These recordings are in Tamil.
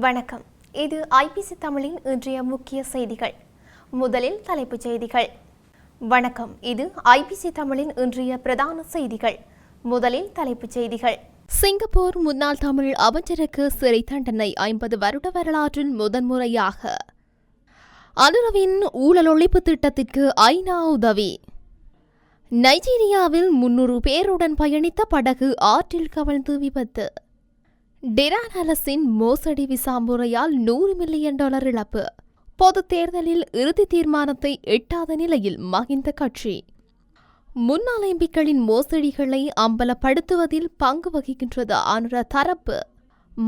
வணக்கம். இது ஐபிசி தமிழின் இன்றைய முக்கிய செய்திகள். முதலில் தலைப்புச் செய்திகள். வணக்கம். இது ஐபிசி தமிழின் இன்றைய பிரதான செய்திகள். முதலில் தலைப்புச் செய்திகள். சிங்கப்பூர் முன்னாள் தமிழ் அமைச்சருக்கு சிறை தண்டனை 50 வருட வரலாற்றில் முதன்முறையாக. அனுரவின் ஊழல் ஒழிப்பு திட்டத்திற்கு ஐநா உதவி. நைஜீரியாவில் 300 பேருடன் பயணித்த படகு ஆற்றில் கவிழ்ந்து விபத்து. டிரான் அலஸின் மோசடி விசா முறையால் $100 மில்லியன் இழப்பு. பொதுத் தேர்தலில் இறுதி தீர்மானத்தை எட்டாத நிலையில் மஹிந்த கட்சி. முன்னாள் எம்பிக்களின் மோசடிகளை அம்பலப்படுத்துவதில் பங்கு வகிக்கின்றது அனுர தரப்பு.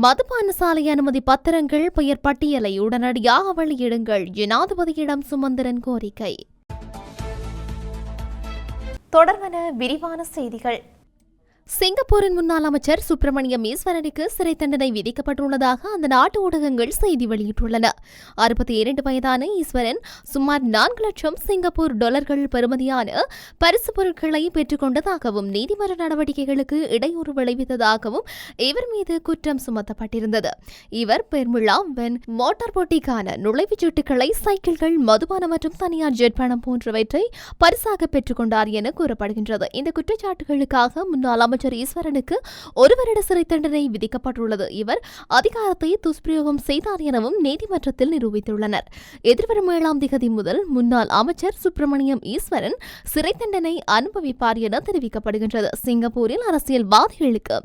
மதுபான சாலை அனுமதி பத்திரங்கள் பெயர் பட்டியலை உடனடியாக வெளியிடுங்கள், ஜனாதிபதியிடம் சுமந்திரன் கோரிக்கை. தொடர்பான விரிவான செய்திகள். சிங்கப்பூரின் முன்னாள் அமைச்சர் சுப்பிரமணியம் ஈஸ்வரனுக்கு சிறை தண்டனை விதிக்கப்பட்டுள்ளதாக அந்த நாட்டு ஊடகங்கள் செய்தி வெளியிட்டுள்ளன. 62 வயதான ஈஸ்வரன் சுமார் 4 லட்சம் சிங்கப்பூர் டாலர்கள் பெறுமதியான பரிசு பொருட்களை பெற்றுக் கொண்டதாகவும் நீதிமன்ற நடவடிக்கைகளுக்கு இடையூறு விளைவித்ததாகவும் இவர் மீது குற்றம் சுமத்தப்பட்டிருந்தது. இவர் பெர்முலா வென் மோட்டார் போட்டிக்கான நுழைவுச் சீட்டுகளை, சைக்கிள்கள், மதுபானம் மற்றும் தனியார் ஜெட் பணம் போன்றவற்றை பரிசாக பெற்றுக் கொண்டார் என கூறப்படுகின்றது. இந்த குற்றச்சாட்டுகளுக்காக முன்னாள் அமைச்சர் ஈஸ்வரனுக்கு 1 வருட சிறை தண்டனை விதிக்கப்பட்டுள்ளது. இவர் அதிகாரத்தை துஷ்பிரயோகம் செய்தார் எனவும் நீதிமன்றத்தில் நிரூபித்துள்ளனர். எதிர்வரும் 7ஆம் தேதி முதல் முன்னாள் அமைச்சர் சுப்பிரமணியம் ஈஸ்வரன் சிறை தண்டனை அனுபவிப்பார் என தெரிவிக்கப்படுகின்றது. சிங்கப்பூரில் அரசியல்வாதிகளுக்கு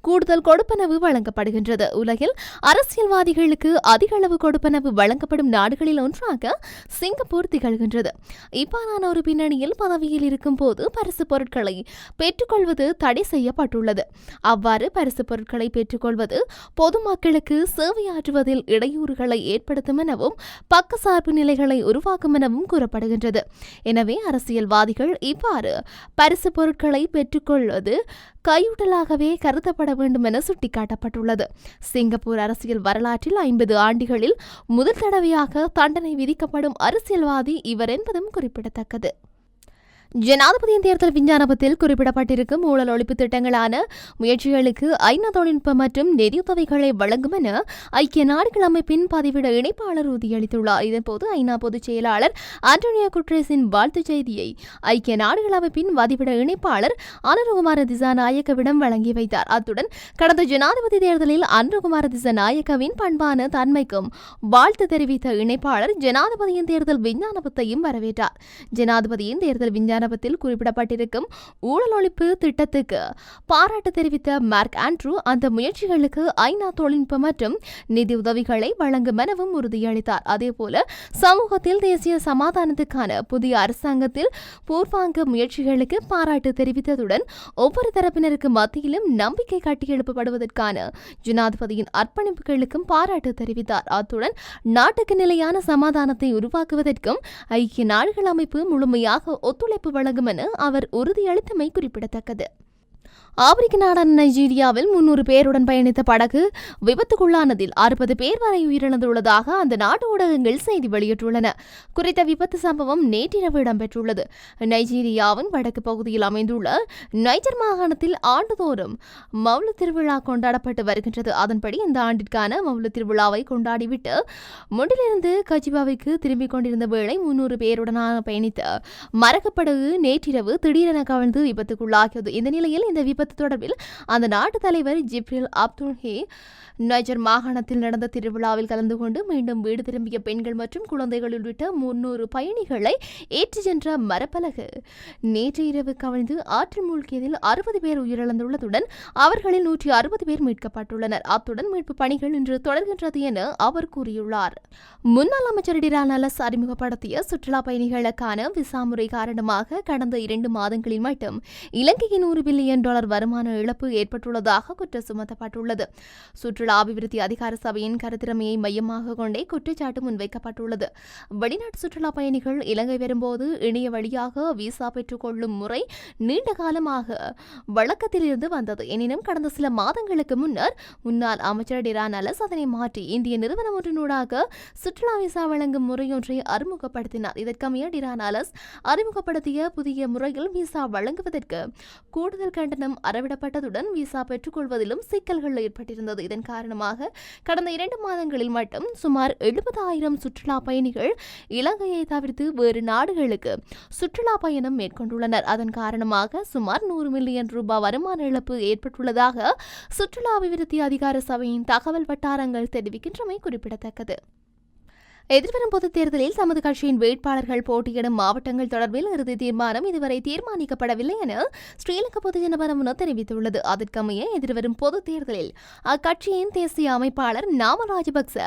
கூடுதல் கொடுப்பனவு வழங்கப்படுகின்றது. உலகில் அரசியல்வாதிகளுக்கு அதிக அளவு கொடுப்பனவு வழங்கப்படும் நாடுகளில் ஒன்றாக சிங்கப்பூர் திகழ்கின்றது. இவ்வாறான ஒரு பின்னணியில் பதவியில் இருக்கும் போது பரிசு பொருட்களை பெற்றுக்கொள்வது தடை செய்யப்பட்டுள்ளது. அவ்வாறு பரிசு பொருட்களை பெற்றுக்கொள்வது பொதுமக்களுக்கு சேவையாற்றுவதில் இடையூறுகளை ஏற்படுத்தும் எனவும் பக்கசார்பு நிலைகளை உருவாக்கும் எனவும் கூறப்படுகின்றது. எனவே அரசியல்வாதிகள் இவ்வாறு பரிசு பொருட்களை பெற்றுக்கொள்வது கையூட்டலாகவே கருதப்பட வேண்டும் என சுட்டிக்காட்டப்பட்டுள்ளது. சிங்கப்பூர் அரசியல் வரலாற்றில் 50 ஆண்டுகளில் முதல் தடவையாக தண்டனை விதிக்கப்படும் அரசியல்வாதி இவர் என்பதும் குறிப்பிடத்தக்கது. ஜனாதிபதியின் தேர்தல் விஞ்ஞாபனத்தில் குறிப்பிடப்பட்டிருக்கும் ஊழல் ஒழிப்பு திட்டங்களான முயற்சிகளுக்கு ஐநா தொழில்நுட்ப மற்றும் நிதியுதவிகளை வழங்கும் என ஐக்கிய நாடுகள் அமைப்பின் பதிவிட இணைப்பாளர் உறுதியளித்துள்ளார். இதன்போது ஐநா பொதுச் செயலாளர் ஆண்டோனியோ குட்ரேஸின் வாழ்த்துச் செய்தியை ஐக்கிய நாடுகள் அமைப்பின் பதிவிட இணைப்பாளர் அனுரகுமார திசாநாயக்கவிடம் வழங்கி வைத்தார். அத்துடன் கடந்த ஜனாதிபதி தேர்தலில் அனுரகுமார திசாநாயக்கவின் பண்பான தன்மைக்கும் வாழ்த்து தெரிவித்த இணைப்பாளர் ஜனாதிபதியின் தேர்தல் விஞ்ஞாபனத்தையும் வரவேற்றார். ஜனாதிபதியின் தேர்தல் விஞ்ஞாபனத்தில் குறிப்பிடப்பட்டிருக்கும் ஊழல் ஒழிப்பு திட்டத்துக்கு பாராட்டு தெரிவித்த மார்க் ஆண்ட்ரூ அந்த முயற்சிகளுக்கு ஐநா தொழில்நுட்ப மற்றும் நிதி உதவிகளை வழங்கும் எனவும் உறுதியளித்தார். அதேபோல சமூகத்தில் தேசிய சமாதானத்துக்கான புதிய அரசாங்கத்தில் பூர்வாங்க முயற்சிகளுக்கு பாராட்டு தெரிவித்ததுடன் ஒவ்வொரு தரப்பினருக்கு மத்தியிலும் நம்பிக்கை கட்டியெழுப்பப்படுவதற்கான ஜனாதிபதியின் அர்ப்பணிப்புகளுக்கும் பாராட்டு தெரிவித்தார். அத்துடன் நாட்டுக்கு நிலையான சமாதானத்தை உருவாக்குவதற்கும் ஐக்கிய நாடுகள் அமைப்பு முழுமையாக ஒத்துழைப்பு வழங்கும் என அவர் உறுதியளித்தமை குறிப்பிடத்தக்கது. ஆப்பிரிக்க நாடான நைஜீரியாவில் 300 பேருடன் பயணித்த படகு விபத்துக்குள்ளானதில் 60 பேர் வரை உயிரிழந்துள்ளதாக அந்த நாட்டு ஊடகங்கள் செய்தி வெளியிட்டுள்ளன. குறித்த விபத்து சம்பவம் நேற்றிரவு இடம்பெற்றுள்ளது. நைஜீரியாவின் வடக்கு பகுதியில் அமைந்துள்ள நைஜர் மாகாணத்தில் ஆண்டுதோறும் மவுலத் திருவிழா கொண்டாடப்பட்டு வருகின்றது. அதன்படி இந்த ஆண்டிற்கான மவுலத் திருவிழாவை கொண்டாடிவிட்டு முண்டிலிருந்து கஜிபாவிற்கு திரும்பிக் கொண்டிருந்த வேளை 300 பேருடனான பயணித்த மரகப்படகு நேற்றிரவு திடீரென கவிழ்ந்து விபத்துக்குள்ளாகியது. இந்த நிலையில் இந்த விபத்து தொடர்பில் அந்த நாட்டு தலைவர் ஜிப்ரில் அப்துல் ஹே நைஜர் மாகாணத்தில் நடந்த திருவிழாவில் கலந்து கொண்டு மீண்டும் வீடு திரும்பிய பெண்கள் மற்றும் குழந்தைகள் உள்ளிட்ட 300 பயணிகளை ஏற்றி சென்ற மரப்பலகு நேற்று இரவு கவிழ்ந்து ஆற்றில் மூழ்கியதில் 60 பேர் உயிரிழந்துள்ளதுடன் அவர்களில் 160 பேர் மீட்கப்பட்டுள்ளனர். அத்துடன் மீட்பு பணிகள் இன்று தொடர்கின்றது என அவர் கூறியுள்ளார். முன்னாள் அமைச்சர் டிரான் அலஸ் அறிமுகப்படுத்திய சுற்றுலா பயணிகளுக்கான விசா முறை காரணமாக கடந்த 2 மாதங்களில் மட்டும் இலங்கையின் $100 பில்லியன் வருமான இழப்பு ஏற்பட்டுள்ளதாக குற்றம் சுமத்தப்பட்டுள்ளது. சுற்றுலா அபிவிருத்தி அதிகார சபையின் கருத்திறமையை மையமாக கொண்டே குற்றச்சாட்டு முன்வைக்கப்பட்டுள்ளது. வெளிநாட்டு சுற்றுலா பயணிகள் இலங்கை வரும்போது இணைய வழியாக விசா பெற்றுக் கொள்ளும் முறை நீண்ட காலமாக வழக்கத்தில் இருந்து வந்தது. எனினும் கடந்த சில மாதங்களுக்கு முன்னர் முன்னாள் அமைச்சர் டிரான் அலஸ் அதனை மாற்றி இந்திய நிறுவனம் ஒன்றினூடாக சுற்றுலா விசா வழங்கும் முறையொன்றை அறிமுகப்படுத்தினார். இதற்கமைய டிரான் அலஸ் அறிமுகப்படுத்திய புதிய முறையில் விசா வழங்குவதற்கு கூடுதல் கட்டணம் அறவிடப்பட்டதுடன் விசா பெற்றுக்கொள்வதிலும் சிக்கல்கள் ஏற்பட்டிருந்தது. இதன் காரணமாக கடந்த 2 மாதங்களில் மட்டும் சுமார் 70,000 சுற்றுலா பயணிகள் இலங்கையை தவிர்த்து வேறு நாடுகளுக்கு சுற்றுலா பயணம் மேற்கொண்டுள்ளனர். அதன் காரணமாக சுமார் 100 மில்லியன் ரூபாய் வருமான இழப்பு ஏற்பட்டுள்ளதாக சுற்றுலா அபிவிருத்தி அதிகார சபையின் தகவல் வட்டாரங்கள் தெரிவிக்கின்றமை குறிப்பிடத்தக்கது. எதிர்வரும் பொதுத் தேர்தலில் தமது கட்சியின் வேட்பாளர்கள் போட்டியிடும் மாவட்டங்கள் தொடர்பில் இறுதி தீர்மானம் இதுவரை தீர்மானிக்கப்படவில்லை என ஸ்ரீலங்கா பொதுஜன பெரமுன தெரிவித்துள்ளது. அதற்கமைய எதிர்வரும் பொதுத் தேர்தலில் அக்கட்சியின் தேசிய அமைப்பாளர் நாமல் ராஜபக்ச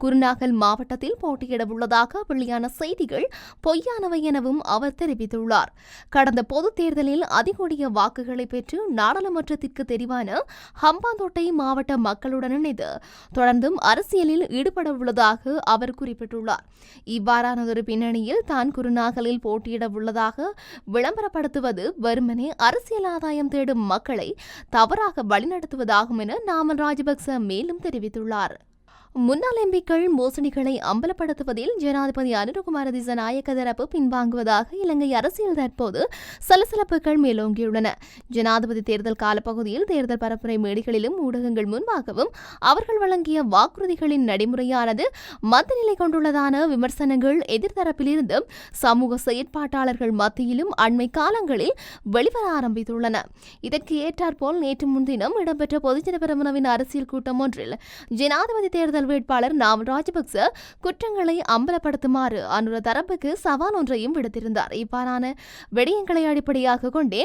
குருநாகல் மாவட்டத்தில் போட்டியிட உள்ளதாக வெளியான செய்திகள் பொய்யானவை எனவும் அவர் தெரிவித்துள்ளார். கடந்த பொதுத் தேர்தலில் அதிகூடிய வாக்குகளை பெற்று நாடாளுமன்றத்திற்கு தெரிவான ஹம்பாந்தோட்டை மாவட்ட மக்களுடன் இணைந்து தொடர்ந்தும் அரசியலில் ஈடுபட உள்ளதாக அவர் குறிப்பிட்டார். இவ்வாறானதொரு பின்னணியில் தான் குருநாகலில் போட்டியிட உள்ளதாக விளம்பரப்படுத்துவது வெறுமனே அரசியல் ஆதாயம் தேடும் மக்களை தவறாக வழிநடத்துவதாகும் என நாமல் ராஜபக்ச மேலும் தெரிவித்துள்ளார். முன்னாள் எம்பிக்கள் மோசடிகளை அம்பலப்படுத்துவதில் ஜனாதிபதி அனுரகுமார திசாநாயக்க தரப்பு பின்வாங்குவதாக இலங்கை அரசியல் தற்போது சலசலப்புகள் மேலோங்கியுள்ளன. ஜனாதிபதி தேர்தல் காலப்பகுதியில் தேர்தல் பரப்புரை மேடைகளிலும் ஊடகங்கள் முன்பாகவும் அவர்கள் வழங்கிய வாக்குறுதிகளின் நடைமுறையானது மந்த நிலை கொண்டுள்ளதான விமர்சனங்கள் எதிர்த்தரப்பிலிருந்து சமூக செயற்பாட்டாளர்கள் மத்தியிலும் அண்மை காலங்களில் வெளிவர ஆரம்பித்துள்ளன. இதற்கு ஏற்றாற்போல் நேற்று முன்தினம் இடம்பெற்ற பொதுஜன பெரமுனவின் அரசியல் கூட்டம் ஒன்றில் ஜனாதிபதி தேர்தல் வேட்பாளர் நாமல் ராஜபக்ச குற்றங்களை அம்பலப்படுத்துமாறு அனுர தரப்புக்கு சவால் ஒன்றையும் விடுத்திருந்தார். இவ்வாறான விடயங்களை அடிப்படையாக கொண்டே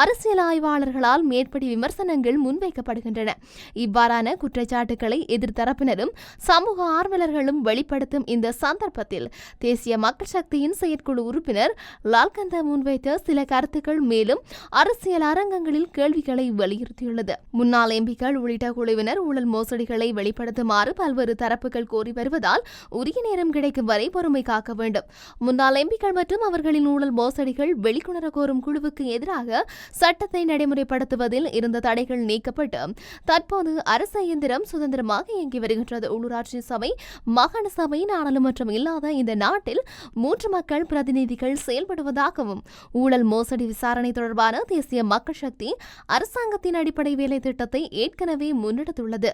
அரசியல் ஆய்வாளர்களால் மேற்படி விமர்சனங்கள் முன்வைக்கப்படுகின்றன. இவ்வாறான குற்றச்சாட்டுகளை எதிர்த்தரப்பினரும் சமூக ஆர்வலர்களும் வெளிப்படுத்தும் இந்த சந்தர்ப்பத்தில் தேசிய மக்கள் சக்தியின் செயற்குழு உறுப்பினர் லால்கந்த முன்வைத்த சில கருத்துக்கள் மேலும் அரசியல் அரங்கங்களில் கேள்விகளை வலியுறுத்தியுள்ளது. முன்னாள் எம்பிக்கள் உள்ளிட்ட குழுவினர் ஊழல் மோசடிகளை வெளிப்படுத்துமாறு பல்வேறு தரப்புகள் கோரி வருவதால் உரிய நேரம் கிடைக்கும் வரை பொறுமை காக்க வேண்டும். முன்னாள் எம்பிக்கள் மற்றும் அவர்களின் ஊழல் மோசடிகள் வெளிக்கொணர கோரும் குழுவுக்கு எதிராக சட்டத்தை நடைமுறைப்படுத்துவதில் இருந்த தடைகள் நீக்கப்பட்டு தற்போது அரசு இயந்திரம் சுதந்திரமாக இயங்கி வருகின்றது. உள்ளூராட்சி சபை, மாகாண சபை, நாடாளுமன்றம் இல்லாத இந்த நாட்டில் 3 மக்கள் பிரதிநிதிகள் செயல்படுவதாகவும் ஊழல் மோசடி விசாரணை தொடர்பான தேசிய மக்கள் சக்தி அரசாங்கத்தின் அடிப்படை வேலை திட்டத்தை ஏற்கனவே முன்னெடுத்துள்ளது.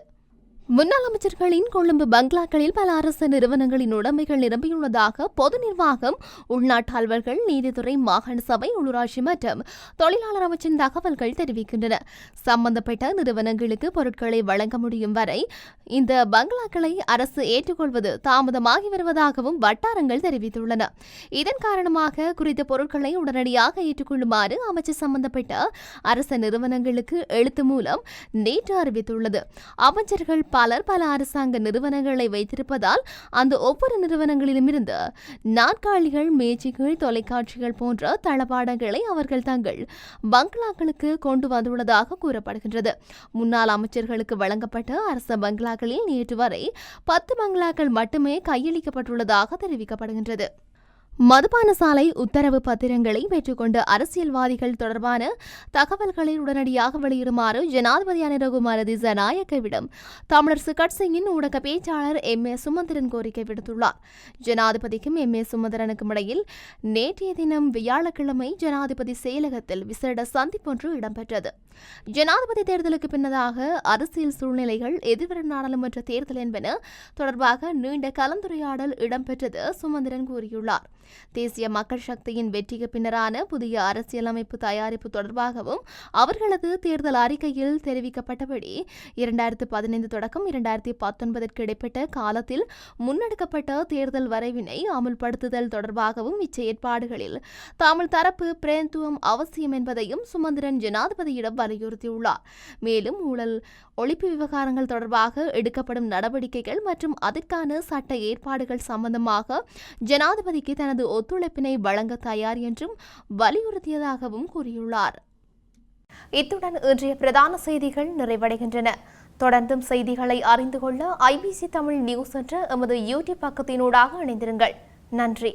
முன்னாள் அமைச்சர்களின் கொழும்பு பங்களாக்களில் பல அரசு நிறுவனங்களின் உடைமைகள் நிரம்பியுள்ளதாக பொது நிர்வாகம், உள்நாட்டு அலுவல்கள், நீதித்துறை, மாகாண சபை, உள்ளூராட்சி மற்றும் தொழிலாளர் அமைச்சின் தகவல்கள் தெரிவிக்கின்றன. சம்பந்தப்பட்ட நிறுவனங்களுக்கு பொருட்களை வழங்க முடியும் வரை இந்த பங்களாக்களை அரசு ஏற்றுக்கொள்வது தாமதமாகி வருவதாகவும் வட்டாரங்கள் தெரிவித்துள்ளன. இதன் காரணமாக குறித்த பொருட்களை உடனடியாக ஏற்றுக்கொள்ளுமாறு அமைச்சர் சம்பந்தப்பட்ட அரசு நிறுவனங்களுக்கு எழுத்து மூலம் நேற்று அறிவித்துள்ளது. அமைச்சர்கள் பலர் பல அரசாங்க நிறுவனங்களை வைத்திருப்பதால் அந்த ஒவ்வொரு நிறுவனங்களிலுமிருந்து நாற்காலிகள், மேஜைகள், தொலைக்காட்சிகள் போன்ற தளபாடங்களை அவர்கள் தங்கள் பங்களாக்களுக்கு கொண்டு வந்துள்ளதாக கூறப்படுகின்றது. முன்னாள் அமைச்சர்களுக்கு வழங்கப்பட்ட அரசு பங்களாக்களில் நேற்று வரை 10 பங்களாக்கள் மட்டுமே கையளிக்கப்பட்டுள்ளதாக தெரிவிக்கப்படுகின்றது. மதுபான சாலை உத்தரவு பத்திரங்களை பெற்றுக்கொண்ட அரசியல்வாதிகள் தொடர்பான தகவல்களை உடனடியாக வெளியிடுமாறு ஜனாதிபதி அனுரகுமார திசாநாயக்கவிடம் தமிழரசு கட்சியின் ஊடக பேச்சாளர் எம்.ஏ. சுமந்திரன் கோரிக்கை விடுத்துள்ளார். ஜனாதிபதிக்கும் எம்.ஏ. சுமந்திரனுக்கும் இடையில் நேற்றைய தினம் வியாழக்கிழமை ஜனாதிபதி செயலகத்தில் விசேட சந்திப்பொன்று இடம்பெற்றது. ஜனாதிபதி தேர்தலுக்கு பின்னதாக அரசியல் சூழ்நிலைகள், எதிர்வரும் நாடாளுமன்ற தேர்தல் என்பன தொடர்பாக நீண்ட கலந்துரையாடல் இடம்பெற்றது சுமந்திரன் கூறியுள்ளார். தேசிய மக்கள் சக்தியின் வெற்றிக்கு பின்னரான புதிய அரசியலமைப்பு தயாரிப்பு தொடர்பாகவும் அவர்களது தேர்தல் அறிக்கையில் தெரிவிக்கப்பட்டபடி 2015 தொடக்கம் 2019 இடைப்பட்ட காலத்தில் முன்னெடுக்கப்பட்ட தேர்தல் வரைவினை அமுல்படுத்துதல் தொடர்பாகவும் இச்செயற்பாடுகளில் தமிழ் தரப்பு பிரேந்துவம் அவசியம் என்பதையும் சுமந்திரன் ஜனாதிபதியிடம் வலியுறுத்தியுள்ளார். மேலும் ஊழல் ஒழிப்பு விவகாரங்கள் தொடர்பாக எடுக்கப்படும் நடவடிக்கைகள் மற்றும் அதற்கான சட்ட ஏற்பாடுகள் சம்பந்தமாக ஜனாதிபதிக்கு தனது ஒத்துழைப்பினை வழங்க தயார் என்றும் வலியுறுத்தியதாகவும் கூறியுள்ளார். இத்துடன் இன்றைய பிரதான செய்திகள் நிறைவடைகின்றன. தொடர்ந்தும் செய்திகளை அறிந்து கொள்ள IBC தமிழ் நியூஸ் என்ற எமது யூடியூப் பக்கத்தினூடாக இணைந்திருங்கள். நன்றி.